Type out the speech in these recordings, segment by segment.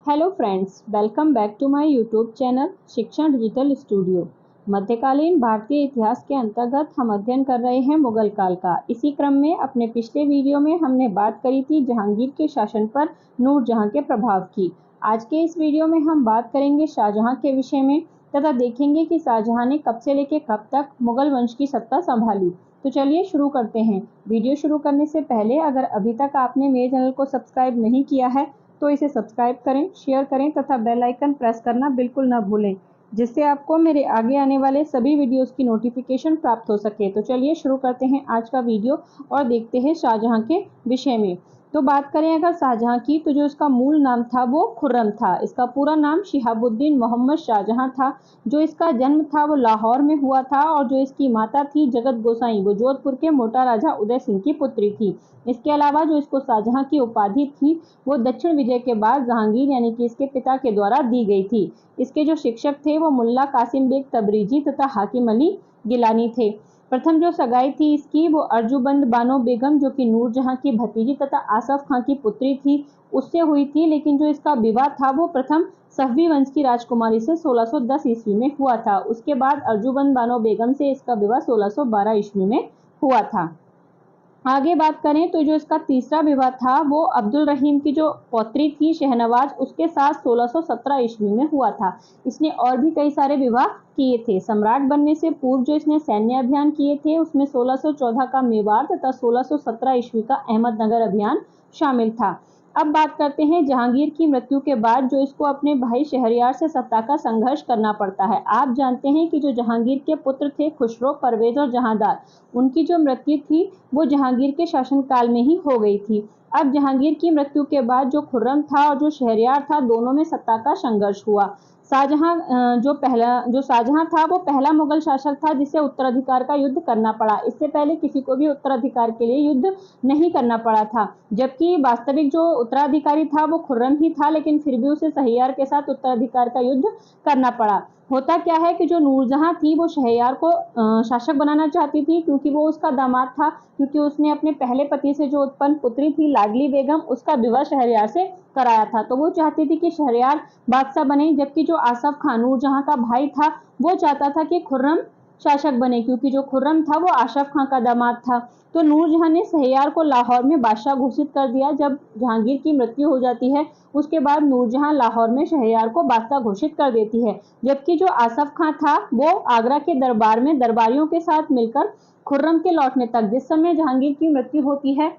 Hello friends, welcome back to my YouTube channel Shikshan digital studio. मध्यकालीन भारतीय इतिहास के अंतर्गत हम अध्ययन कर रहे हैं मुगल काल का। इसी क्रम में अपने पिछले वीडियो में हमने बात करी थी जहांगीर के शासन पर नूरजहां के प्रभाव की। आज के इस वीडियो में हम बात करेंगे शाहजहां के विषय में तथा देखेंगे कि शाहजहां ने कब से लेकर कब तक मुगल वंश की सत्ता संभाली। तो चलिए शुरू करते हैं। वीडियो शुरू करने से पहले अगर अभी तक आपने मेरे चैनल को सब्सक्राइब नहीं किया है तो इसे सब्सक्राइब करें, शेयर करें तथा बेल आइकन प्रेस करना बिल्कुल न भूलें, जिससे आपको मेरे आगे आने वाले सभी वीडियोस की नोटिफिकेशन प्राप्त हो सके। तो चलिए शुरू करते हैं आज का वीडियो और देखते हैं शाहजहां के विषय में। तो बात करें अगर शाहजहां की, तो जो इसका मूल नाम था वो खुर्रम था। इसका पूरा नाम शिहाबुद्दीन मोहम्मद शाहजहां था। जो इसका जन्म था वो लाहौर में हुआ था और जो इसकी माता थी जगत गोसाई, वो जोधपुर के मोटा राजा उदय सिंह की पुत्री थी। इसके अलावा जो इसको शाहजहां की उपाधि थी वो दक्षिण विजय के बाद जहांगीर यानी कि इसके पिता के द्वारा दी गई थी। इसके जो शिक्षक थे वो मुल्ला कासिम बेग तबरेजी तथा हाकिम अली गिलानी थे। प्रथम जो सगाई थी इसकी वो अर्जुबंद बानो बेगम, जो कि नूरजहां की भतीजी तथा आसफ खां की पुत्री थी, उससे हुई थी। लेकिन जो इसका विवाह था वो प्रथम सफवी वंश की राजकुमारी से 1610 ईस्वी में हुआ था। उसके बाद अर्जुबंद बानो बेगम से इसका विवाह 1612 ईस्वी में हुआ था। आगे बात करें तो जो इसका तीसरा विवाह था वो अब्दुल रहीम की जो पौत्री थी शहनवाज, उसके साथ 1617 ईस्वी में हुआ था। इसने और भी कई सारे विवाह किए थे। सम्राट बनने से पूर्व जो इसने सैन्य अभियान किए थे उसमें 1614 का मेवाड़ तथा 1617 ईस्वी का अहमदनगर अभियान शामिल था। अब बात करते हैं जहांगीर की मृत्यु के बाद जो इसको अपने भाई शहरयार से सत्ता का संघर्ष करना पड़ता है। आप जानते हैं कि जो जहांगीर के पुत्र थे खुसरो, परवेज और जहांदार, उनकी जो मृत्यु थी वो जहांगीर के शासनकाल में ही हो गई थी। अब जहांगीर की मृत्यु के बाद जो खुर्रम था और जो शहरयार था, दोनों में सत्ता का संघर्ष हुआ। शाहजहां था वो पहला मुगल शासक था जिसे उत्तराधिकार का युद्ध करना पड़ा। इससे पहले किसी को भी उत्तराधिकार के लिए युद्ध नहीं करना पड़ा था। जबकि वास्तविक जो उत्तराधिकारी था वो खुर्रम ही था, लेकिन फिर भी उसे शहरयार के साथ उत्तराधिकार का युद्ध करना पड़ा। होता क्या है कि जो नूरजहां थी वो शहरयार को शासक बनाना चाहती थी, क्योंकि वो उसका दामाद था, क्योंकि उसने अपने पहले पति से जो उत्पन्न पुत्री थी लाडली बेगम, उसका विवाह शहरयार से कराया था। तो वो चाहती थी कि शहरयार बादशाह बने। जबकि जो आसफ खान नूरजहां का भाई था वो चाहता था कि खुर्रम शासक बने, क्योंकि जो खुर्रम था वो आसफ खां का दामाद था। तो नूरजहां ने शहरयार को लाहौर में बादशाह घोषित कर दिया। जब जहांगीर की मृत्यु हो जाती है उसके बाद नूरजहां लाहौर में शहरयार को बादशाह घोषित कर देती है। जबकि जो आसफ खां था वो आगरा के दरबार में दरबारियों के साथ मिलकर खुर्रम के लौटने तक, जिस समय जहांगीर की मृत्यु होती है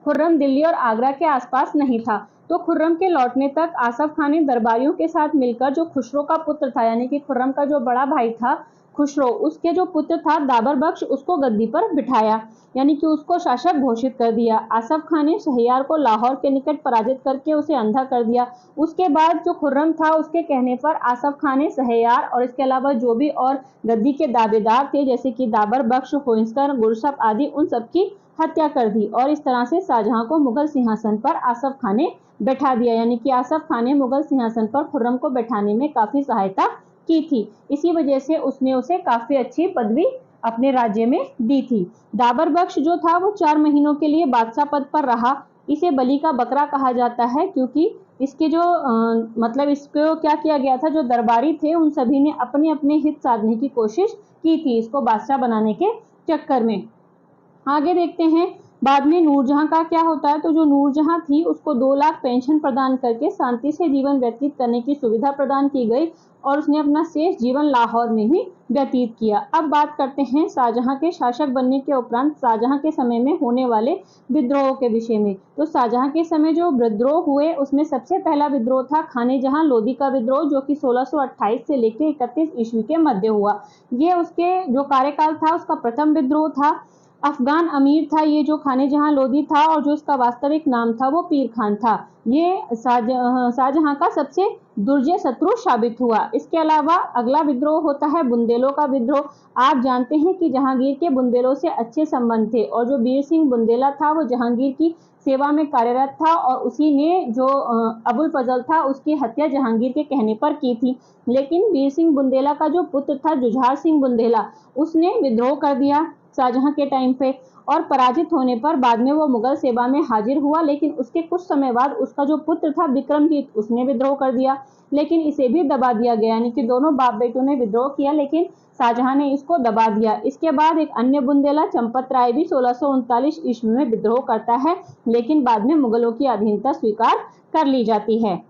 खुर्रम दिल्ली और आगरा के आसपास नहीं था, तो खुर्रम के लौटने तक आसफ खान ने दरबारियों के साथ मिलकर जो खुसरो का पुत्र था, यानी कि खुर्रम का जो बड़ा भाई था खुसरो, उसके जो पुत्र था दाबर बख्श, उसको गद्दी पर बिठाया, यानी कि उसको शासक घोषित कर दिया। आसफ खान ने शहरयार को लाहौर के निकट पराजित करके उसे अंधा कर दिया। उसके बाद जो खुर्रम था उसके कहने पर आसफ खान ने शहरयार और इसके अलावा जो भी और गद्दी के दावेदार थे जैसे कि दाबर बख्श, होइस्कर, गुरसप आदि, उन सबकी हत्या कर दी। और इस तरह से शाहजहां को मुगल सिंहासन पर आसफ खान ने बैठा दिया, यानी कि आसफ खान ने मुगल सिंहासन पर खुर्रम को बैठाने में काफी सहायता की थी। इसी वजह से उसने उसे काफी अच्छी पदवी अपने राज्य में दी थी। दाबर बख्श जो था वो 4 महीनों के लिए बादशाह पद पर रहा। इसे बली का बकरा कहा जाता है, क्योंकि इसके जो मतलब इसको क्या किया गया था, जो दरबारी थे उन सभी ने अपने अपने हित साधने की कोशिश की थी इसको बादशाह बनाने के चक्कर में। आगे देखते हैं बाद में नूरजहां का क्या होता है। तो जो नूरजहां थी उसको 2 लाख पेंशन प्रदान करके शांति से जीवन व्यतीत करने की सुविधा प्रदान की गई और उसने अपना शेष जीवन लाहौर में ही व्यतीत किया। अब बात करते हैं शाहजहां के शासक बनने के उपरांत शाहजहां के समय में होने वाले विद्रोहों के विषय में। तो शाहजहां के समय जो विद्रोह हुए उसमें सबसे पहला विद्रोह था खाने जहां लोदी का विद्रोह, जो कि 1628 से लेकर 31 ईस्वी के मध्य हुआ। ये उसके जो कार्यकाल था उसका प्रथम विद्रोह था। अफगान अमीर था ये जो खाने जहां लोदी था, और जो इसका वास्तविक नाम था वो पीर खान था। ये शाहजहां का सबसे दुर्जय शत्रु साबित हुआ। इसके अलावा अगला विद्रोह होता है बुंदेलों का विद्रोह। आप जानते हैं कि जहांगीर के बुंदेलों से अच्छे संबंध थे और जो वीर सिंह बुंदेला था वो जहांगीर की सेवा में कार्यरत था और उसी ने जो अबुल फजल था उसकी हत्या जहांगीर के कहने पर की थी। लेकिन वीर सिंह बुंदेला का जो पुत्र था जुझार सिंह बुंदेला, उसने विद्रोह कर दिया। शाहजहां के टाइम पे, और पराजित होने पर बाद में वो मुगल सेवा में हाजिर हुआ। लेकिन उसके कुछ समय बाद उसका जो पुत्र था विक्रमजीत, उसने विद्रोह कर दिया, लेकिन इसे भी दबा दिया गया, यानी कि दोनों बाप बेटों ने विद्रोह किया लेकिन शाहजहां ने इसको दबा दिया। इसके बाद एक अन्य बुंदेला चंपत राय भी 1639 ईस्वी में विद्रोह करता है, लेकिन बाद में मुगलों की अधीनता स्वीकार कर ली जाती है।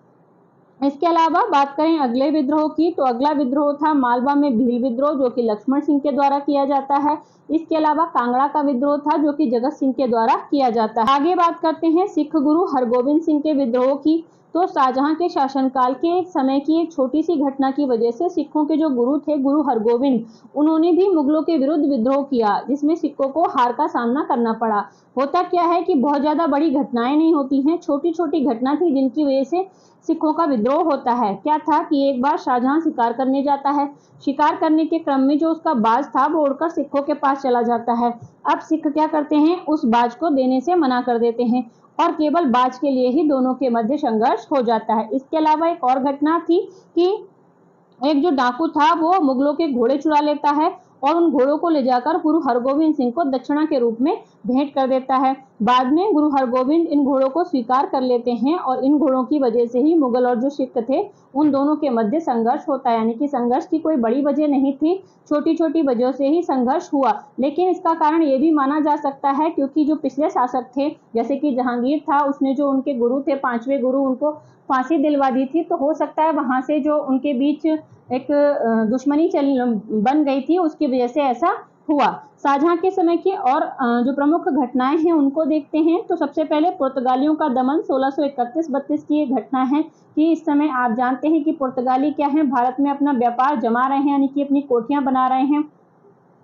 इसके अलावा बात करें अगले विद्रोह की, तो अगला विद्रोह था मालवा में भील विद्रोह, जो कि लक्ष्मण सिंह के द्वारा किया जाता है। इसके अलावा कांगड़ा का विद्रोह था, जो कि जगत सिंह के द्वारा किया जाता है। आगे बात करते हैं सिख गुरु हरगोविंद सिंह के विद्रोह की। तो शाहजहां के शासनकाल के एक समय की एक छोटी सी घटना की वजह से सिखों के जो गुरु थे, गुरु हरगोविंद, उन्होंने भी मुगलों के विरुद्ध विद्रोह किया, जिसमें सिखों को हार का सामना करना पड़ा। होता क्या है कि बहुत ज्यादा बड़ी घटनाएं नहीं होती हैं, छोटी छोटी घटना थी जिनकी वजह से सिखों का विद्रोह होता है। क्या था कि एक बार शाहजहां शिकार करने जाता है। शिकार करने के क्रम में जो उसका बाज था वो उड़कर सिखों के पास चला जाता है। अब सिख क्या करते हैं, उस बाज को देने से मना कर देते हैं और केवल बाज के लिए ही दोनों के मध्य संघर्ष हो जाता है। इसके अलावा एक और घटना थी कि एक जो डाकू था वो मुगलों के घोड़े चुरा लेता है और उन घोड़ों को ले जाकर गुरु हरगोविंद सिंह को दक्षिणा के रूप में भेंट कर देता है। बाद में गुरु हरगोविंद इन घोड़ों को स्वीकार कर लेते हैं और इन घोड़ों की वजह से ही मुगल और जो सिख थे उन दोनों के मध्य संघर्ष होता है, यानी कि संघर्ष की कोई बड़ी वजह नहीं थी, छोटी छोटी वजह से ही संघर्ष हुआ। लेकिन इसका कारण ये भी माना जा सकता है क्योंकि जो पिछले शासक थे, जैसे कि जहांगीर था, उसने जो उनके गुरु थे, पांचवें गुरु, उनको फांसी दिलवा दी थी, तो हो सकता है वहां से जो उनके बीच एक दुश्मनी बन गई थी, उसकी वजह से ऐसा हुआ। शाहजहां के समय की और जो प्रमुख घटनाएं हैं उनको देखते हैं। तो सबसे पहले पुर्तगालियों का दमन 1631-32 की ये घटना है कि इस समय आप जानते हैं कि पुर्तगाली क्या है, भारत में अपना व्यापार जमा रहे हैं, यानी कि अपनी कोठियां बना रहे हैं।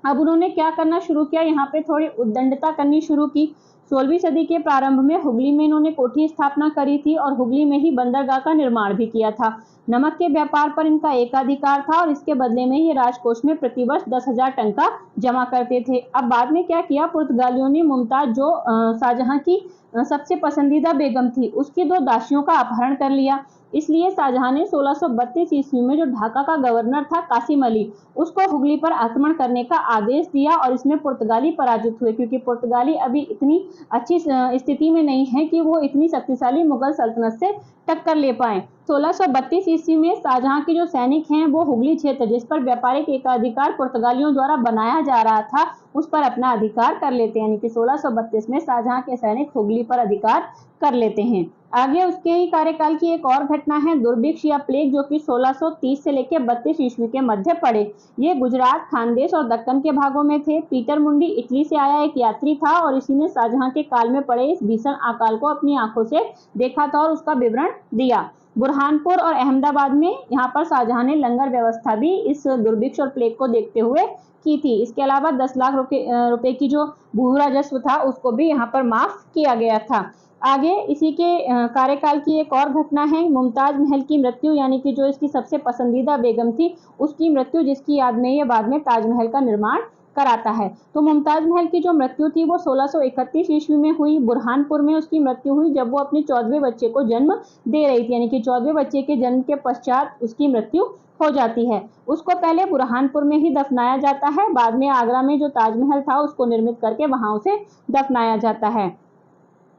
अब उन्होंने क्या करना शुरू किया, यहाँ पे थोड़ी उद्दंडता करनी शुरू की। 16वीं सदी के प्रारंभ में हुगली में इन्होंने कोठी स्थापना करी थी और हुगली में ही बंदरगाह का निर्माण भी किया था। नमक के व्यापार पर इनका एकाधिकार था और इसके बदले में ये राजकोष में प्रतिवर्ष 10,000 टन का जमा करते थे। अब बाद में क्या किया, पुर्तगालियों ने मुमताज, जो शाहजहां की सबसे पसंदीदा बेगम थी, उसकी 2 दासियों का अपहरण कर लिया। इसलिए शाहजहां ने 1632 ईस्वी में जो ढाका का गवर्नर था कासिम अली, उसको हुगली पर आक्रमण करने का आदेश दिया और इसमें पुर्तगाली पराजित हुए, क्योंकि पुर्तगाली अभी इतनी अच्छी स्थिति में नहीं है कि वो इतनी शक्तिशाली मुगल सल्तनत से टक्कर ले पाए। 1632 ईस्वी में शाहजहां के जो सैनिक हैं वो हुगली क्षेत्र, जिस पर व्यापारिक एकाधिकार पुर्तगालियों द्वारा बनाया जा रहा था, उस पर अपना अधिकार कर लेते हैं, यानी कि 1632 में शाहजहां के सैनिक हुगली पर अधिकार कर लेते हैं। आगे उसके ही कार्यकाल की एक और घटना है दुर्भिक्ष या प्लेग, जो कि 1630 से लेकर 32 ईस्वी के मध्य पड़े। ये गुजरात, खानदेश और दक्कन के भागों में थे। पीटर मुंडी इटली से आया एक यात्री था और इसी ने शाहजहां के काल में पड़े इस भीषण अकाल को अपनी आंखों से देखा था और उसका विवरण दिया। बुरहानपुर और अहमदाबाद में यहाँ पर शाहजहां ने लंगर व्यवस्था भी इस दुर्भिक्ष और प्लेग को देखते हुए की थी। इसके अलावा 10 लाख रुपए की जो भू राजस्व था उसको भी यहाँ पर माफ किया गया था। आगे इसी के कार्यकाल की एक और घटना है मुमताज महल की मृत्यु, यानी कि जो इसकी सबसे पसंदीदा बेगम थी उसकी मृत्यु, जिसकी याद में ये बाद में ताजमहल का निर्माण कराता है। तो मुमताज महल की जो मृत्यु थी वो 1631 ईस्वी में हुई। बुरहानपुर में उसकी मृत्यु हुई जब वो अपने 14वें बच्चे को जन्म दे रही थी, यानी कि 14वें बच्चे के जन्म के पश्चात उसकी मृत्यु हो जाती है। उसको पहले बुरहानपुर में ही दफनाया जाता है, बाद में आगरा में जो ताजमहल था उसको निर्मित करके वहां उसे दफनाया जाता है।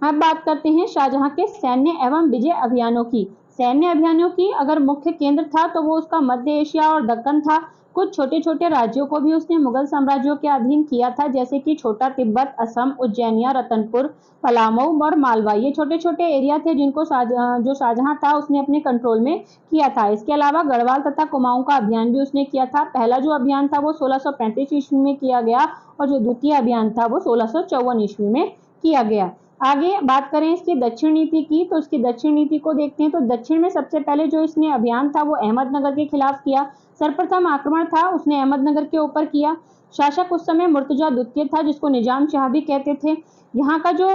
अब बात करते हैं शाहजहां के सैन्य एवं विजय अभियानों की। सैन्य अभियानों की अगर मुख्य केंद्र था तो वो उसका मध्य एशिया और दक्कन था। कुछ छोटे छोटे राज्यों को भी उसने मुगल साम्राज्यों के अधीन किया था, जैसे कि छोटा तिब्बत, असम, उज्जैनिया, रतनपुर, पलामऊ और मालवा। ये छोटे छोटे एरिया थे जिनको जो शाहजहां था उसने अपने कंट्रोल में किया था। इसके अलावा गढ़वाल तथा कुमाऊं का अभियान भी उसने किया था। पहला जो अभियान था वो 1635 ईस्वी में किया गया और जो द्वितीय अभियान था वो 1654 ईस्वी में किया गया। आगे बात करें इसकी दक्षिण नीति की, तो इसकी दक्षिण नीति को देखते हैं। तो दक्षिण में सबसे पहले जो इसने अभियान था वो अहमदनगर के खिलाफ किया। सर्वप्रथम आक्रमण था उसने अहमदनगर के ऊपर किया। शासक उस समय मुर्तजा द्वितीय था, जिसको निजाम शाह भी कहते थे। यहाँ का जो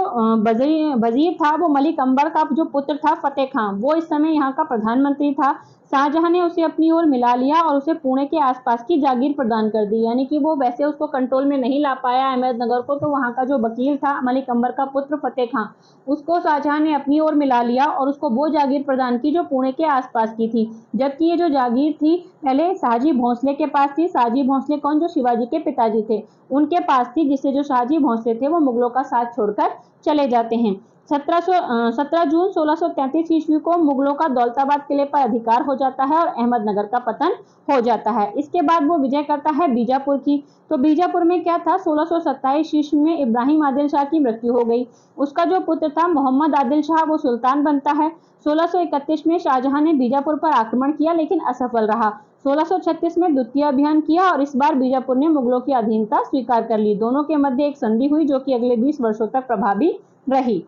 वजीर था वो मलिक अंबर का जो पुत्र था फतेह खां, वो इस समय यहाँ का प्रधानमंत्री था। शाहजहां ने उसे अपनी ओर मिला लिया और उसे पुणे के आसपास की जागीर प्रदान कर दी, यानी कि वो वैसे उसको कंट्रोल में नहीं ला पाया अहमदनगर को, तो वहाँ का जो वकील था मलिक अंबर का पुत्र फतेह खां, उसको शाहजहां ने अपनी ओर मिला लिया और उसको वो जागीर प्रदान की जो पुणे के आसपास की थी। जबकि ये जो जागीर थी पहले शाहजी भोंसले के पास थी। शाहजी भोंसले कौन, जो शिवाजी के पिताजी थे उनके पास थी, जिससे जो शाहजी भोंसले थे वो मुगलों का साथ छोड़कर चले जाते हैं। 17 जून 1633 ईस्वी को मुगलों का दौलताबाद किले पर अधिकार हो जाता है और अहमदनगर का पतन हो जाता है। इसके बाद वो विजय करता है बीजापुर की। तो बीजापुर में क्या था, 1627 ईस्वी में इब्राहिम आदिल शाह की मृत्यु हो गई। उसका जो पुत्र था मोहम्मद आदिल शाह वो सुल्तान बनता है। 1631 में शाहजहां ने बीजापुर पर आक्रमण किया लेकिन असफल रहा। 1636 में द्वितीय अभियान किया और इस बार बीजापुर ने मुगलों की अधीनता स्वीकार कर ली। दोनों के मध्य एक संधि हुई जो कि अगले 20 वर्षों तक प्रभावी रही।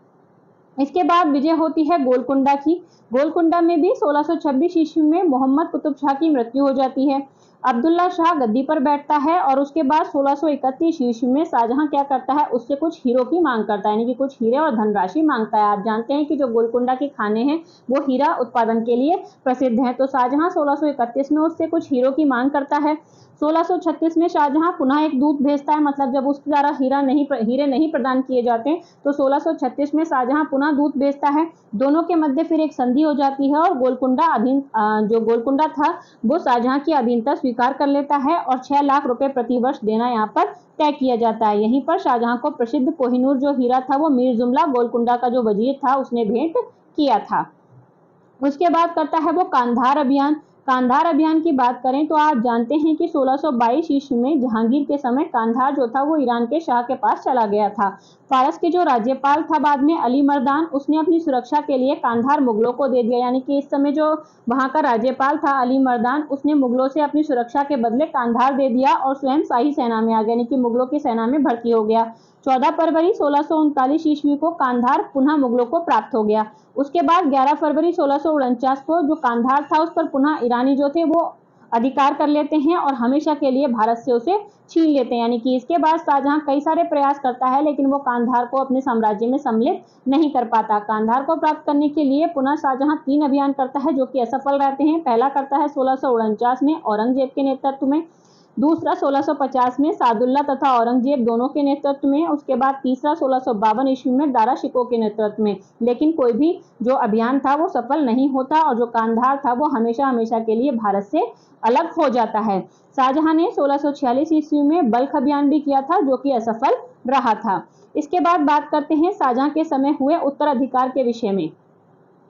इसके बाद विजय होती है गोलकुंडा की। गोलकुंडा में भी 1626 ईस्वी में मोहम्मद कुतुब शाह की मृत्यु हो जाती है। अब्दुल्ला शाह गद्दी पर बैठता है और उसके बाद 1631 ईस्वी में शाहजहां क्या करता है, उससे कुछ हीरो की मांग करता है, यानी कि कुछ हीरे और धनराशि मांगता है। आप जानते हैं कि जो गोलकुंडा के खाने हैं वो हीरा उत्पादन के लिए प्रसिद्ध हैं। तो शाहजहां 1631 में उससे कुछ हीरो की मांग करता है। 1636 में शाहजहां पुनः एक दूत भेजता है, मतलब जब उसके द्वारा हीरे नहीं प्रदान किए जाते तो 1636 में शाहजहां पुनः दूत भेजता है। दोनों के मध्य फिर एक संधि हो जाती है और जो गोलकुंडा था वो शाहजहां की अधीनता स्वीकार कर लेता है और 6 लाख रुपए प्रति वर्ष देना यहाँ पर तय किया जाता है। यहीं पर शाहजहां को प्रसिद्ध कोहिनूर जो हीरा था वो मीर जुमला गोलकुंडा का जो वजीर था उसने भेंट किया था। उसके बाद करता है वो कांधार अभियान। कांधार अभियान की बात करें तो आप जानते हैं कि 1622 ईस्वी में जहांगीर के समय कांधार जो था वो ईरान के शाह के पास चला गया था। फारस के जो राज्यपाल था बाद में अली मर्दान, उसने अपनी सुरक्षा के लिए कांधार मुगलों को दे दिया, यानी कि इस समय जो वहां का राज्यपाल था अली मर्दान, उसने मुगलों से अपनी सुरक्षा के बदले कांधार दे दिया और स्वयं शाही सेना में आ गया, यानी कि मुगलों की सेना में भर्ती हो गया। 14 फरवरी 1639 ईस्वी को कांधार पुनः मुगलों को प्राप्त हो गया। उसके बाद 11 फरवरी 1649 को जो कांधार था उस पर पुनः ईरानी जो थे वो अधिकार कर लेते हैं और हमेशा के लिए भारत से उसे छीन लेते हैं। यानी कि इसके बाद शाहजहां कई सारे प्रयास करता है लेकिन वो कांधार को अपने साम्राज्य में सम्मिलित नहीं कर पाता। कांधार को प्राप्त करने के लिए पुनः शाहजहां 3 अभियान करता है जो कि असफल रहते हैं। पहला करता है 1649 में औरंगजेब के नेतृत्व में, दूसरा 1650 में सादुल्ला तथा औरंगजेब दोनों के नेतृत्व में, उसके बाद तीसरा 1652 ईस्वी में दारा शिकोह के नेतृत्व में। लेकिन कोई भी जो अभियान था वो सफल नहीं होता और जो कांधार था वो हमेशा हमेशा के लिए भारत से अलग हो जाता है। शाहजहां ने 1646 ईस्वी में बल्ख अभियान भी किया था जो कि असफल रहा था। इसके बाद बात करते हैं शाहजहां के समय हुए उत्तराधिकार के विषय में।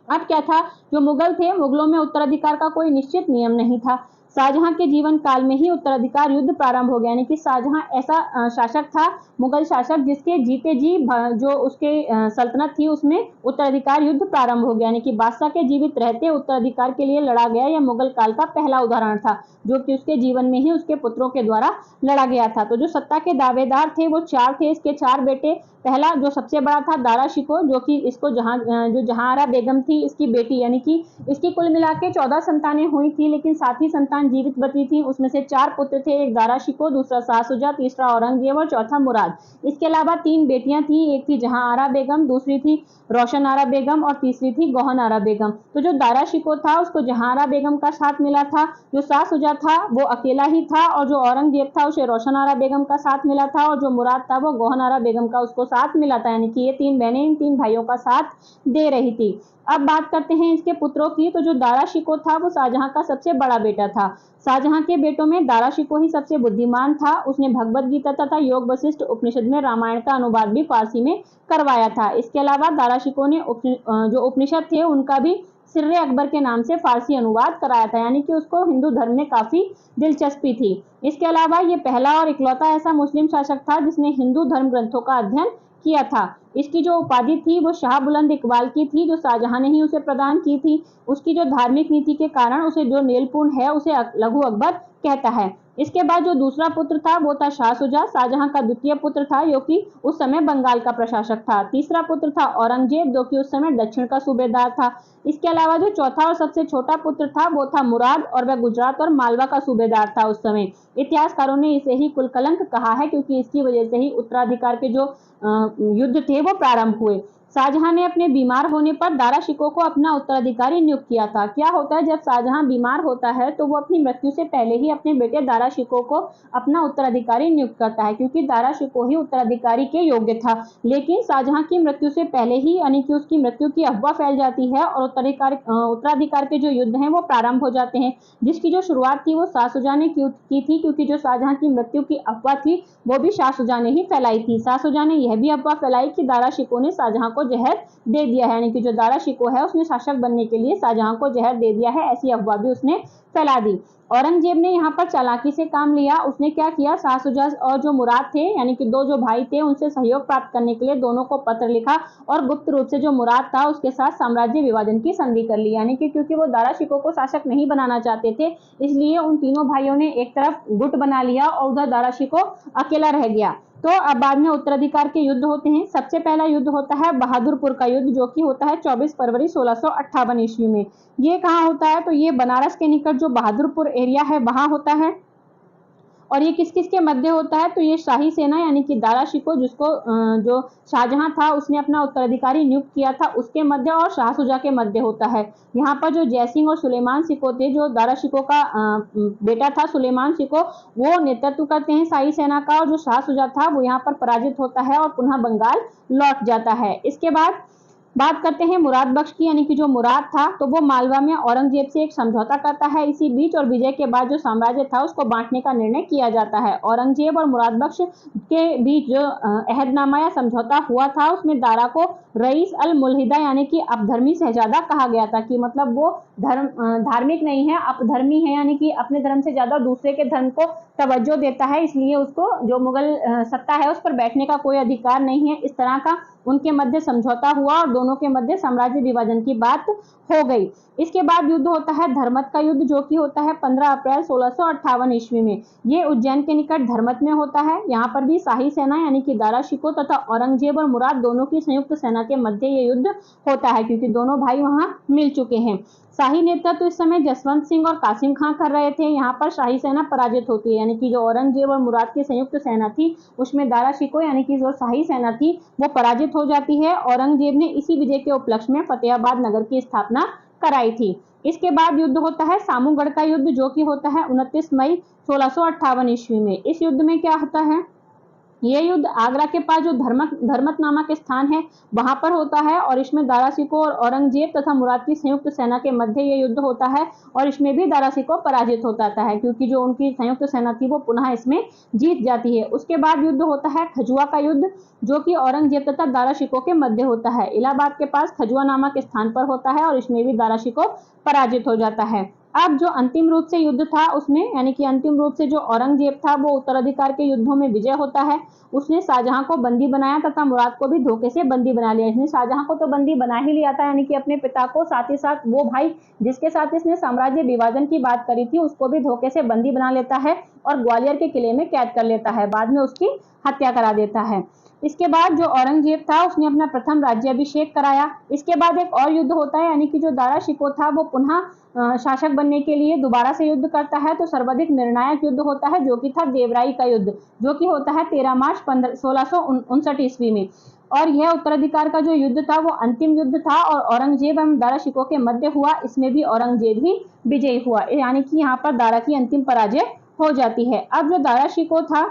अब क्या था, जो मुगल थे, मुगलों में उत्तराधिकार का कोई निश्चित नियम नहीं था। शाहजहां के जीवन काल में ही उत्तराधिकार युद्ध प्रारंभ हो गया, यानी कि शाहजहां ऐसा शासक था, मुगल शासक, जिसके जीते जी जो उसके सल्तनत थी उसमें उत्तराधिकार युद्ध प्रारंभ हो गया, यानी कि बादशाह के जीवित रहते उत्तराधिकार के लिए लड़ा गया। यह मुगल काल का पहला उदाहरण था जो कि उसके जीवन में ही उसके पुत्रों के द्वारा लड़ा गया था। तो जो सत्ता के दावेदार थे वो 4 थे, इसके 4 बेटे। पहला जो सबसे बड़ा था दारा शिकोह, जो कि इसको जहांआरा बेगम थी इसकी बेटी, यानी कि इसकी कुल मिला के 14 संतानें हुई थी लेकिन 7 ही संतान जीवित बची थी। उसमें से 4 पुत्र थे, एक दारा शिकोह, दूसरा शाहसुजा, तीसरा औरंगजेब और चौथा मुराद। इसके अलावा 3 बेटियां थी, एक थी जहांआरा बेगम, दूसरी थी रोशन आरा बेगम और तीसरी थी गौहन आरा बेगम। तो जो दारा शिकोह था उसको जहांआरा बेगम का साथ मिला था, जो शाहसुजा था वो अकेला ही था और जो औरंगजेब था उसे रोशन आरा बेगम का साथ मिला था और जो मुराद था वो गौहन आरा बेगम का उसको साथ मिला था, यानी कि ये 3 बहनें इन 3 भाइयों का साथ दे रही थी। अब बात करते हैं इसके पुत्रों की। तो जो दारा शिकोह था वो शाहजहां का सबसे बड़ा बेटा था। शाहजहां के बेटों में दारा शिकोह ही सबसे बुद्धिमान था। उसने भगवद गीता तथा योग वशिष्ठ उपनिषद में रामायण का अनुवाद भी फारसी में करवाया था। इसके अलावा दारा शिकोह ने जो उपनिषद थे उनका भी सिर्रे अकबर के नाम से फारसी अनुवाद कराया था, यानी कि उसको हिंदू धर्म में काफी दिलचस्पी थी। इसके अलावा ये पहला और इकलौता ऐसा मुस्लिम शासक था जिसने हिंदू धर्म ग्रंथों का अध्ययन किया था। इसकी जो उपाधि थी वो शाह बुलंद इकबाल की थी, जो शाहजहां ने ही उसे प्रदान की थी। उसकी जो धार्मिक नीति के कारण उसे जो नेलपूर्ण है उसे लघु अकबर कहता है। इसके बाद जो दूसरा पुत्र था वो था शाहसुजा, शाहजहां का द्वितीय पुत्र था जो कि उस समय बंगाल का प्रशासक था। तीसरा पुत्र था औरंगजेब जो कि उस समय दक्षिण का सूबेदार था। इसके अलावा जो चौथा और सबसे छोटा पुत्र था वो था मुराद और वह गुजरात और मालवा का सूबेदार था उस समय। इतिहासकारों ने इसे ही कुलकलंक कहा है क्योंकि इसकी वजह से ही उत्तराधिकार के जो युद्ध थे वो प्रारंभ हुए। शाहजहां ने अपने बीमार होने पर दारा शिकोह को अपना उत्तराधिकारी नियुक्त किया था। क्या होता है, जब शाहजहां बीमार होता है तो वो अपनी मृत्यु से पहले ही अपने बेटे दारा शिकोह को अपना उत्तराधिकारी नियुक्त करता है, क्योंकि दारा शिकोह ही उत्तराधिकारी के योग्य था। लेकिन शाहजहां की मृत्यु से पहले ही यानी कि उसकी मृत्यु की अफवाह फैल जाती है और उत्तराधिकार के जो युद्ध हैं वो प्रारंभ हो जाते हैं, जिसकी जो शुरुआत थी वो शाह शुजा ने की थी, क्योंकि जो शाहजहां की मृत्यु की अफवाह थी वो भी शाह शुजा ने ही फैलाई थी। शाह शुजा ने यह भी अफवाह फैलाई कि दारा शिकोह ने शाहजहां को जहर दे दिया है, यानी कि जो दारा शिकोह है उसने शासक बनने के लिए शाहजहां को जहर दे दिया है, ऐसी अफवाह भी उसने फैला दी। औरंगजेब ने यहाँ पर चालाकी से काम लिया। उसने क्या किया, शाह शुजा और जो मुराद थे यानी कि दो जो भाई थे उनसे सहयोग प्राप्त करने के लिए दोनों को पत्र लिखा और गुप्त रूप से जो मुराद था उसके साथ साम्राज्य विभाजन की संधि कर ली, यानी कि क्योंकि वो दारा शिकोह को शासक नहीं बनाना चाहते थे, इसलिए उन तीनों भाइयों ने एक तरफ गुट बना लिया और उधर दारा शिकोह अकेला रह गया। तो अब बाद में उत्तराधिकार के युद्ध होते हैं। सबसे पहला युद्ध होता है बहादुरपुर का युद्ध, जो कि होता है 24 फरवरी 1658 ईस्वी में। ये कहाँ होता है, तो ये बनारस के निकट जो बहादुरपुर एरिया है वहां होता है। और ये किस किस के मध्य होता है, तो ये शाही सेना यानी कि दारा शिकोह जिसको जो शाहजहां था उसने अपना उत्तराधिकारी नियुक्त किया था उसके मध्य और शाह शुजा के मध्य होता है। यहाँ पर जो जयसिंह और सुलेमान शिकोह थे, जो दारा शिकोह का बेटा था सुलेमान शिकोह, वो नेतृत्व करते हैं शाही सेना का, और जो शाह शुजा था वो यहाँ पर पराजित होता है और पुनः बंगाल लौट जाता है। इसके बाद बात करते हैं मुराद बख्श की, यानी कि जो मुराद था तो वो मालवा में औरंगजेब से एक समझौता करता है इसी बीच, और विजय के बाद जो साम्राज्य था उसको बांटने का निर्णय किया जाता है। औरंगजेब और मुराद बख्श के बीच जो अहदनामा या समझौता हुआ था उसमें दारा को रईस अल मुल्हिदा यानी कि अपधर्मी शहजादा कहा गया था, कि मतलब वो धार्मिक नहीं है, अपधर्मी है, यानी कि अपने धर्म से ज्यादा दूसरे के धर्म को तवज्जो देता है, इसलिए उसको जो मुगल सत्ता है उस पर बैठने का कोई अधिकार नहीं है। इस तरह का उनके मध्य समझौता हुआ और दोनों के मध्य साम्राज्य विभाजन की बात हो गई। इसके बाद युद्ध होता है धर्मत का युद्ध, जो कि होता है 15 अप्रैल 1658 ईस्वी में। ये उज्जैन के निकट धर्मत में होता है। यहाँ पर भी शाही सेना यानी कि दारा शिकोह तथा औरंगजेब और मुराद दोनों की संयुक्त सेना के मध्य ये युद्ध होता है, क्योंकि दोनों भाई वहां मिल चुके हैं। शाही नेतृत्व तो इस समय जसवंत सिंह और कासिम खां कर रहे थे। यहाँ पर शाही सेना पराजित होती है, यानी कि जो औरंगजेब और मुराद की संयुक्त सेना थी उसमें दारा शिकोह यानी कि जो शाही सेना थी वो पराजित हो जाती है। औरंगजेब ने इसी विजय के उपलक्ष्य में फतेहाबाद नगर की स्थापना कराई थी। इसके बाद युद्ध होता है सामूगढ़ का युद्ध, जो कि होता है 29 मई 1658 ईस्वी में। इस युद्ध में क्या होता है, ये युद्ध आगरा के पास जो धर्मत नामक स्थान है वहां पर होता है, और इसमें दारा शिकोह और औरंगजेब तथा मुराद की संयुक्त सेना के मध्य ये युद्ध होता है, और इसमें भी दारा शिकोह पराजित हो जाता है, क्योंकि जो उनकी संयुक्त सेना थी वो पुनः इसमें जीत जाती है। उसके बाद युद्ध होता है खजुआ का युद्ध, जो कि औरंगजेब तथा दारा शिकोह के मध्य होता है। इलाहाबाद के पास खजुआ नामक स्थान पर होता है, और इसमें भी दारा शिकोह पराजित हो जाता है। अब जो अंतिम रूप से युद्ध था उसमें यानी कि अंतिम रूप से जो औरंगजेब था वो उत्तराधिकार के युद्धों में विजय होता है। उसने शाहजहां को बंदी बनाया तथा मुराद को भी धोखे से बंदी बना लिया। इसने शाहजहां को तो बंदी बना ही लिया था, यानी कि अपने पिता को, साथ ही साथ वो भाई जिसके साथ इसने साम्राज्य विभाजन की बात करी थी उसको भी धोखे से बंदी बना लेता है और ग्वालियर के किले में कैद कर लेता है, बाद में उसकी हत्या करा देता है। इसके बाद जो औरंगजेब था उसने अपना प्रथम राज्याभिषेक कराया। इसके बाद एक और युद्ध होता है, यानी कि जो दारा शिकोह था वो पुनः शासक बनने के लिए दोबारा से युद्ध करता है, तो सर्वाधिक निर्णायक युद्ध होता है जो कि था देवराई का युद्ध, जो कि होता है 13 मार्च 1659 ईस्वी में। और यह उत्तराधिकार का जो युद्ध था वो अंतिम युद्ध था और औरंगजेब एवं दारा शिकोह के मध्य हुआ। इसमें भी औरंगजेब ही विजयी हुआ, यानी कि यहाँ पर दारा की अंतिम पराजय हो जाती है। अब जो दारा शिकोह था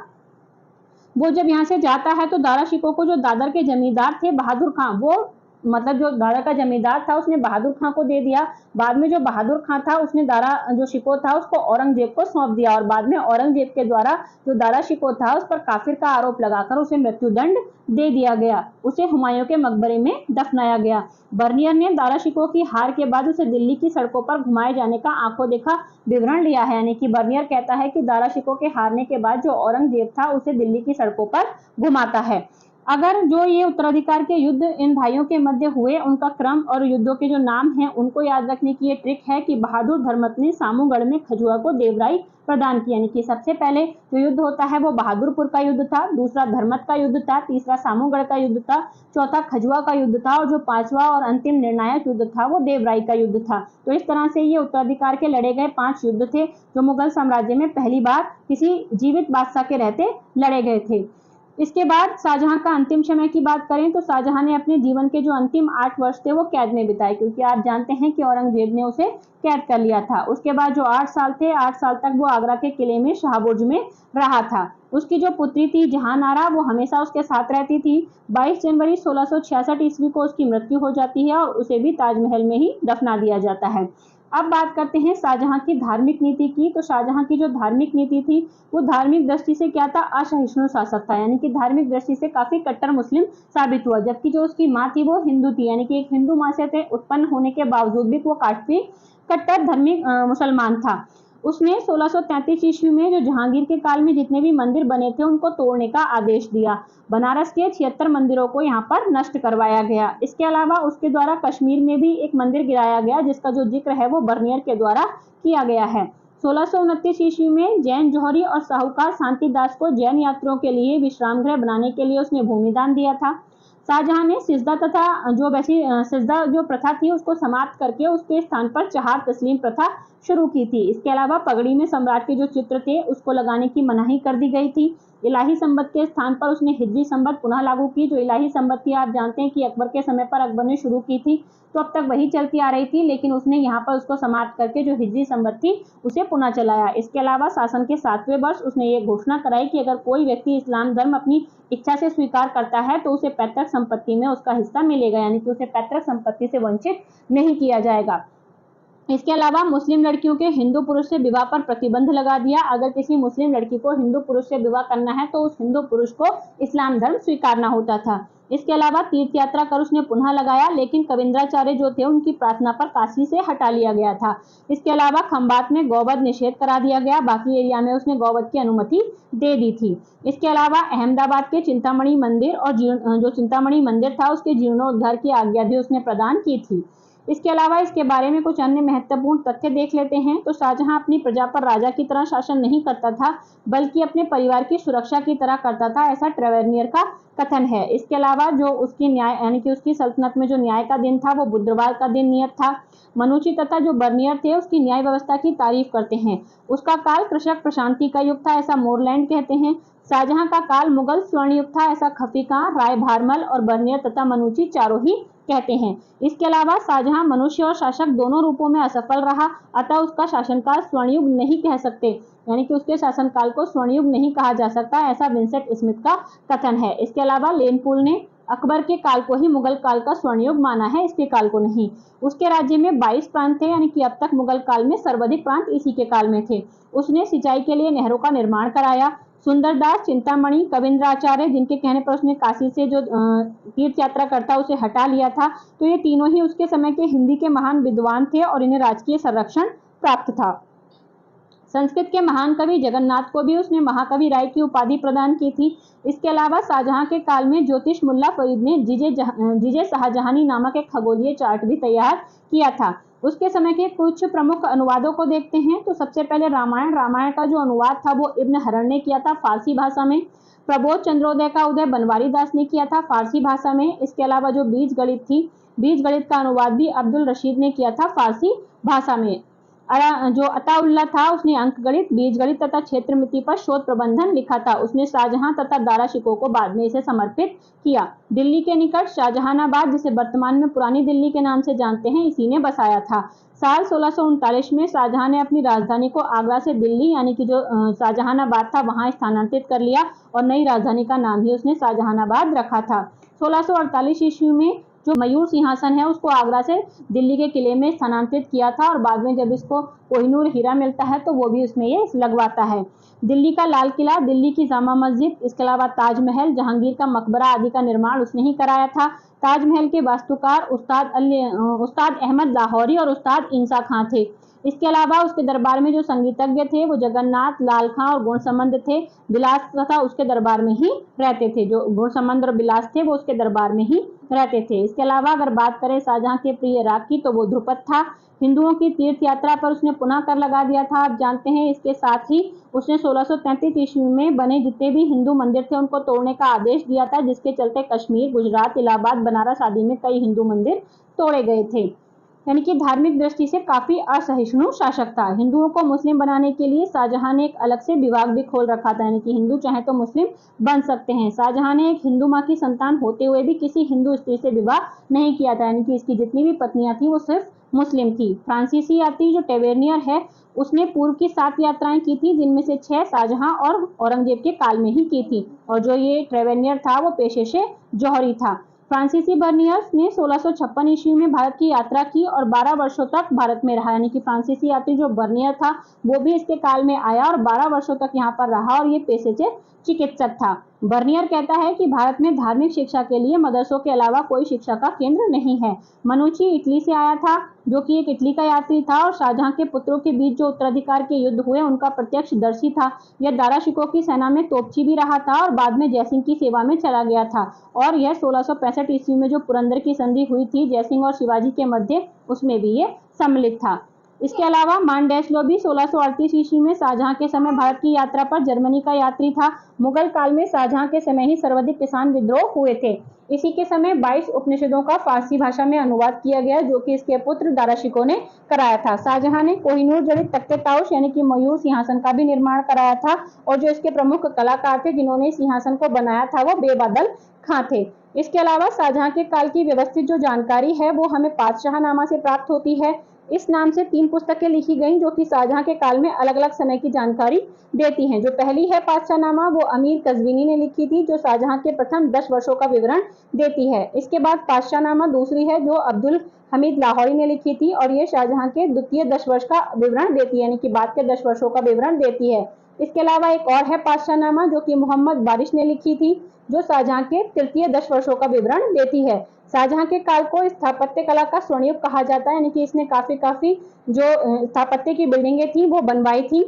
वो जब यहाँ से जाता है तो दारा शिकोह को जो दादर के जमींदार थे बहादुर खां, वो मतलब जो दारा का जमींदार था उसने बहादुर खां को दे दिया। बाद में जो बहादुर खां था उसने दारा जो शिकोह था उसको औरंगजेब को सौंप दिया, और बाद में औरंगजेब के द्वारा जो दारा शिकोह था उस पर काफिर का आरोप लगाकर उसे मृत्युदंड दे दिया गया। उसे हुमायूं के मकबरे में दफनाया गया। बर्नियर ने दारा शिकोह की हार के बाद उसे दिल्ली की सड़कों पर घुमाए जाने का आंखों देखा विवरण लिया है, यानी कि बर्नियर कहता है कि दारा शिकोह के हारने के बाद जो औरंगजेब था उसे दिल्ली की सड़कों पर घुमाता है। अगर जो ये उत्तराधिकार के युद्ध इन भाइयों के मध्य हुए उनका क्रम और युद्धों के जो नाम हैं उनको याद रखने की ये ट्रिक है कि बहादुर धर्मत ने सामूगढ़ में खजुआ को देवराई प्रदान की, यानी कि सबसे पहले जो युद्ध होता है वो बहादुरपुर का युद्ध था, दूसरा धर्मत का युद्ध था, तीसरा सामूगढ़ का युद्ध था, चौथा खजुआ का युद्ध था, और जो पांचवा और अंतिम निर्णायक युद्ध था वो देवराई का युद्ध था। तो इस तरह से ये उत्तराधिकार के लड़े गए 5 युद्ध थे जो मुगल साम्राज्य में पहली बार किसी जीवित बादशाह के रहते लड़े गए थे। इसके बाद शाहजहां का अंतिम समय की बात करें तो शाहजहां ने अपने जीवन के जो अंतिम 8 वर्ष थे वो कैद में बिताए, क्योंकि आप जानते हैं कि औरंगजेब ने उसे कैद कर लिया था। उसके बाद जो 8 साल थे, 8 साल तक वो आगरा के किले में शाहबुर्ज में रहा था। उसकी जो पुत्री थी जहांआरा, वो हमेशा उसके साथ रहती थी। 22 जनवरी 1666 ईस्वी को उसकी मृत्यु हो जाती है और उसे भी ताजमहल में ही दफना दिया जाता है। अब बात करते हैं शाहजहां की धार्मिक नीति की। तो शाहजहां की जो धार्मिक नीति थी वो धार्मिक दृष्टि से क्या था, असहिष्णु शासक था, यानी कि धार्मिक दृष्टि से काफी कट्टर मुस्लिम साबित हुआ। जबकि जो उसकी माँ थी वो हिंदू थी, यानी कि एक हिंदू माँ से उत्पन्न होने के बावजूद भी वो काफी कट्टर धार्मिक मुसलमान था। उसने 1633 ईस्वी में जो जहांगीर के काल में जितने भी मंदिर बने थे उनको तोड़ने का आदेश दिया। बनारस के 76 मंदिरों को यहाँ पर नष्ट करवाया गया। इसके अलावा उसके द्वारा कश्मीर में भी एक मंदिर गिराया गया, जिसका जो जिक्र है वो बर्नियर के द्वारा किया गया है। 1629 ईस्वी में जैन जौहरी और साहूकार शांतिदास को जैन यात्रियों के लिए विश्राम गृह बनाने के लिए उसने भूमिदान दिया था। शाहजहां ने सिजदा तथा जो वैसी सिजदा जो प्रथा थी उसको समाप्त करके उसके स्थान पर चहार तस्लीम प्रथा शुरू की थी। इसके अलावा पगड़ी में सम्राट के जो चित्र थे उसको लगाने की मनाही कर दी गई थी। इलाही संबत के स्थान पर उसने हिजरी संबत पुनः लागू की। जो इलाही संबत थी आप जानते हैं कि अकबर के समय पर अकबर ने शुरू की थी, तो अब तक वही चलती आ रही थी, लेकिन उसने यहाँ पर उसको समाप्त करके जो हिजरी संबत थी उसे पुनः चलाया। इसके अलावा शासन के 7वें वर्ष उसने ये घोषणा कराई कि अगर कोई व्यक्ति इस्लाम धर्म अपनी इच्छा से स्वीकार करता है तो उसे पैतृक संपत्ति में उसका हिस्सा मिलेगा, यानी कि उसे पैतृक संपत्ति से वंचित नहीं किया जाएगा। इसके अलावा मुस्लिम लड़कियों के हिंदू पुरुष से विवाह पर प्रतिबंध लगा दिया। अगर किसी मुस्लिम लड़की को हिंदू पुरुष से विवाह करना है तो उस हिंदू पुरुष को इस्लाम धर्म स्वीकारना होता था। इसके अलावा तीर्थ यात्रा कर उसने पुनः लगाया, लेकिन कविंद्राचार्य जो थे उनकी प्रार्थना पर काशी से हटा लिया गया था। इसके अलावा खंबात में गौवध निषेध करा दिया गया, बाकी एरिया में उसने गौवध की अनुमति दे दी थी। इसके अलावा अहमदाबाद के चिंतामणि मंदिर और जो चिंतामणि मंदिर था उसके जीर्णोद्धार की आज्ञा भी उसने प्रदान की थी। इसके अलावा इसके बारे में कुछ अन्य महत्वपूर्ण तथ्य देख लेते हैं। तो शाहजहां अपनी प्रजा पर राजा की तरह शासन नहीं करता था, बल्कि अपने परिवार की सुरक्षा की तरह करता था, ऐसा ट्रेवेनियर का कथन है। इसके अलावा जो उसकी न्याय यानी कि उसकी सल्तनत में जो न्याय का दिन था वो बुधवार का दिन नियत था। मनुची तथा जो बर्नियर थे उसकी न्याय व्यवस्था की तारीफ करते हैं। उसका काल कृषक प्रशांति का युग था, ऐसा मोरलैंड कहते हैं। शाहजहां का काल मुगल स्वर्ण युग था, ऐसा खफीका, राय भारमल और बर्नियर तथा मनुची चारों ही कहते हैं। इसके अलावा शाहजहां मनुष्य और शासक दोनों रूपों में असफल रहा, अतः उसका शासनकाल स्वर्णयुग नहीं कह सकते, यानी कि उसके शासनकाल को स्वर्णयुग नहीं कहा जा सकता, ऐसा विंसेंट स्मिथ का कथन है। इसके अलावा लेनपुल ने अकबर के काल को ही मुगल काल का स्वर्णयुग माना है, इसके काल को नहीं। उसके राज्य में 22 प्रांत थे, यानी कि अब तक मुगल काल में सर्वाधिक प्रांत इसी के काल में थे। उसने सिंचाई के लिए नहरों का निर्माण कराया। सुंदरदास, चिंतामणि, कविंद्राचार्य, जिनके कहने पर उसने काशी से जो तीर्थ यात्रा करता उसे हटा लिया था, तो ये तीनों ही उसके समय के हिंदी के महान विद्वान थे और इन्हें राजकीय संरक्षण प्राप्त था। संस्कृत के महान कवि जगन्नाथ को भी उसने महाकवि राय की उपाधि प्रदान की थी। इसके अलावा शाहजहां के काल में ज्योतिष मुल्ला फरीद ने जीजे शाहजहानी नामक एक खगोलीय चार्ट भी तैयार किया था। उसके समय के कुछ प्रमुख अनुवादों को देखते हैं। तो सबसे पहले रामायण का जो अनुवाद था वो इब्न हरण ने किया था फारसी भाषा में। प्रबोध चंद्रोदय का उदय बनवारी दास ने किया था फारसी भाषा में। इसके अलावा जो बीज गणित थी, बीज गणित का अनुवाद भी अब्दुल रशीद ने किया था फारसी भाषा में। जो अताउल्ला था उसने अंक गणित, बीज गणित तथा क्षेत्र मिति पर शोध प्रबंधन लिखा था। उसने शाहजहां तथा दारा शिकोह को बाद में इसे समर्पित किया। दिल्ली के निकट शाहजहानाबाद, जिसे वर्तमान में पुरानी दिल्ली के नाम से जानते हैं, इसी ने बसाया था। साल 1639 में शाहजहां ने अपनी राजधानी को आगरा से दिल्ली यानी कि जो शाहजहानाबाद था वहां स्थानांतरित कर लिया और नई राजधानी का नाम ही उसने शाहजहानाबाद रखा था। 1648 ईस्वी में जो मयूर सिंहासन है उसको आगरा से दिल्ली के किले में स्थानांतरित किया था और बाद में जब इसको कोहिनूर हीरा मिलता है तो वो भी उसमें ये लगवाता है। दिल्ली का लाल किला, दिल्ली की जामा मस्जिद, इसके अलावा ताजमहल, जहांगीर का मकबरा आदि का निर्माण उसने ही कराया था। ताजमहल के वास्तुकार उस्ताद अहमद लाहौरी और उस्ताद इंसा खां थे। इसके अलावा उसके दरबार में जो संगीतज्ञ थे वो जगन्नाथ, लाल खां और गुणसमंद थे। बिलास तथा उसके दरबार में ही रहते थे। जो गुणसमंद और बिलास थे वो उसके दरबार में ही रहते थे। इसके अलावा अगर बात करें शाहजहां के प्रिय राग की तो वो ध्रुपद था। हिंदुओं की तीर्थ यात्रा पर उसने पुनः कर लगा दिया था, आप जानते हैं। इसके साथ ही उसने 1633 ईस्वी में बने जितने भी हिंदू मंदिर थे उनको तोड़ने का आदेश दिया था, जिसके चलते कश्मीर, गुजरात, इलाहाबाद, बनारस आदि में कई हिंदू मंदिर तोड़े गए थे। यानी कि धार्मिक दृष्टि से काफी असहिष्णु शासक था। हिंदुओं को मुस्लिम बनाने के लिए शाहजहां ने एक अलग से विभाग भी खोल रखा था, यानी कि हिंदू चाहे तो मुस्लिम बन सकते हैं। शाहजहां ने एक हिंदू माँ की संतान होते हुए भी किसी हिंदू स्त्री से विवाह नहीं किया था, यानी कि इसकी जितनी भी पत्नियां थी वो सिर्फ मुस्लिम थी। फ्रांसीसी यात्री जो टेवेर्नियर है उसने पूर्व की 7 यात्राएं की थी, जिनमें से 6 शाहजहां और औरंगजेब के काल में ही की थी, और जो ये ट्रेवेनियर था वो पेशे से जौहरी था। फ्रांसीसी बर्नियर्स ने 1656 ईस्वी में भारत की यात्रा की और 12 वर्षों तक भारत में रहा, यानी कि फ्रांसीसी यात्री जो बर्नियर था वो भी इसके काल में आया और 12 वर्षों तक यहाँ पर रहा, और ये पेशे से चिकित्सक था। बर्नियर कहता है कि भारत में धार्मिक शिक्षा के लिए मदरसों के अलावा कोई शिक्षा का केंद्र नहीं है। मनुची इटली से आया था, जो कि एक इटली का यात्री था और शाहजहां के पुत्रों के बीच जो उत्तराधिकार के युद्ध हुए उनका प्रत्यक्षदर्शी था। यह दारा शिकोह की सेना में तोपची भी रहा था और बाद में जयसिंह की सेवा में चला गया था, और यह 1665 ईस्वी में जो पुरंदर की संधि हुई थी जयसिंह और शिवाजी के मध्य, उसमें भी ये सम्मिलित था। इसके अलावा मांडेस्लो भी 1638 ईस्वी में शाहजहां के समय भारत की यात्रा पर जर्मनी का यात्री था। मुगल काल में शाहजहां के समय ही सर्वाधिक किसान विद्रोह हुए थे। इसी के समय 22 उपनिषदों का फारसी भाषा में अनुवाद किया गया, जो कि इसके पुत्र दारा शिकोह ने कराया था। शाहजहां ने कोहिनूर जड़ित तख्ते ताउश यानी कि मयूर सिंहासन का भी निर्माण कराया था, और जो इसके प्रमुख कलाकार थे जिन्होंने सिंहासन को बनाया था वो बेबादल खां थे। इसके अलावा शाहजहां के काल की व्यवस्थित जो जानकारी है वो हमें पातशाहनामा से प्राप्त होती है। इस नाम से 3 पुस्तकें लिखी गई जो कि शाहजहां के काल में अलग अलग समय की जानकारी देती हैं। जो पहली है पातशाहनामा वो अमीर कज़विनी ने लिखी थी, जो शाहजहां के प्रथम 10 वर्षों का विवरण देती है। इसके बाद पातशाहनामा दूसरी है जो अब्दुल हमीद लाहौरी ने लिखी थी, और ये शाहजहां के द्वितीय 10 वर्ष का विवरण देती है, यानी कि बाद के 10 वर्षों का विवरण देती है। इसके अलावा एक और है पातशाहनामा जो कि मोहम्मद बारिश ने लिखी थी, जो शाहजहां के तृतीय 10 वर्षों का विवरण देती है। शाहजहां के काल को स्थापत्य कला का स्वर्णयुग कहा जाता है, यानी कि इसने काफी जो स्थापत्य की बिल्डिंगें थी वो बनवाई थी।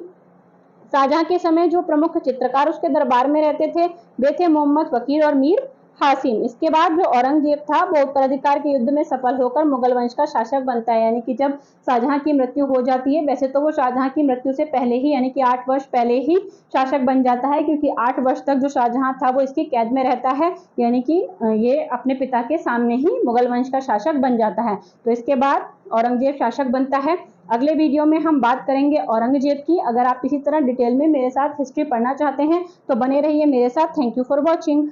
शाहजहां के समय जो प्रमुख चित्रकार उसके दरबार में रहते थे वे थे मोहम्मद फकीर और मीर हासिम। इसके बाद जो औरंगजेब था वो उत्तराधिकार के युद्ध में सफल होकर मुगल वंश का शासक बनता है, यानी कि जब शाहजहां की मृत्यु हो जाती है, वैसे तो वो शाहजहां की मृत्यु से पहले ही यानी कि 8 वर्ष पहले ही शासक बन जाता है, क्योंकि 8 वर्ष तक जो शाहजहां था वो इसकी कैद में रहता है, यानी कि ये अपने पिता के सामने ही मुगल वंश का शासक बन जाता है। तो इसके बाद औरंगजेब शासक बनता है। अगले वीडियो में हम बात करेंगे औरंगजेब की। अगर आप इसी तरह डिटेल में मेरे साथ हिस्ट्री पढ़ना चाहते हैं तो बने रहिए मेरे साथ। Thank you for watching.